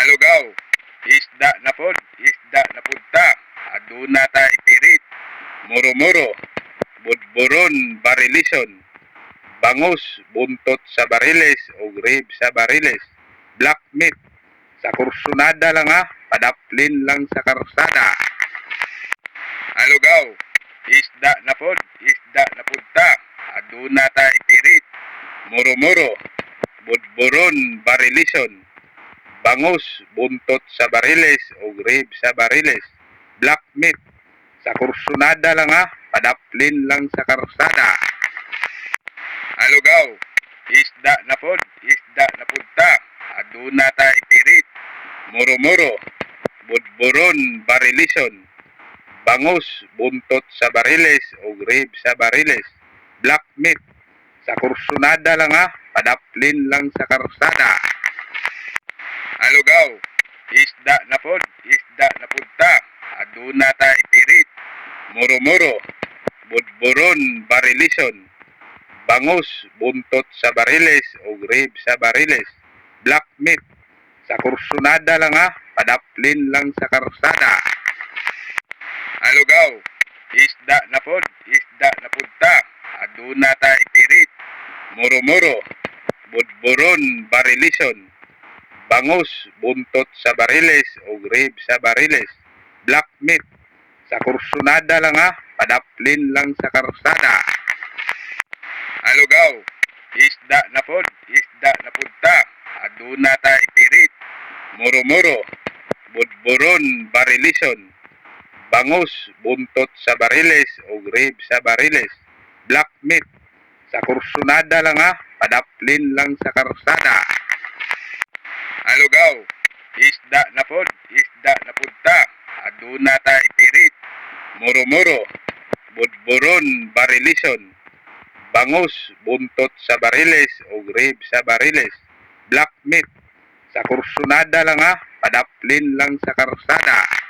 Alugaw, isda na pod, isda na punta. Aduna ta ipirit, muro-muro, budburon, barilison, bangus, buntot sa bariles o rib sa bariles, black meat, sa kursunada lang ha, padaplin lang sa karsada. Alugaw, isda na pod, isda na punta. Aduna ta ipirit, muro-muro, budburon, barilison, bangus, buntot sa bariles o rib sa bariles, black meat, sa kursunada lang ha, padaplin lang sa karsada. Alugaw, isda na pod, isda na punta. Aduna ta ipirit, muro-muro, budburon, barilison, bangus, buntot sa bariles o rib sa bariles, black meat, sa kursunada lang ha, padaplin lang sa karsada. Alugaw, isda na pod, isda na punta. Aduna ta ipirit, muro-muro, budburon, barilison, bangus, buntot sa bariles o rib sa bariles, black meat, sa kursunada lang ha, padaplin lang sa karsada. Alugaw, isda na pod, isda na punta. Aduna ta ipirit, muro-muro, budburon, barilison, bangus, buntot sa bariles o rib sa bariles, black meat, sa kursunada lang ha, padaplin lang sa karsada. Alugaw, isda na pod, isda na punta. Aduna ta ipirit, muro-muro, budburon, barilison, bangus, buntot sa bariles o rib sa bariles, black meat, sa kursunada lang ha, padaplin lang sa karsada. Alugaw, isda na pod, isda na punta. Aduna ta ipirit, muro-muro, budburon, barilison, bangus, buntot sa bariles o rib sa bariles, black meat, sa kursunada lang ha, padaplin lang sa karsada.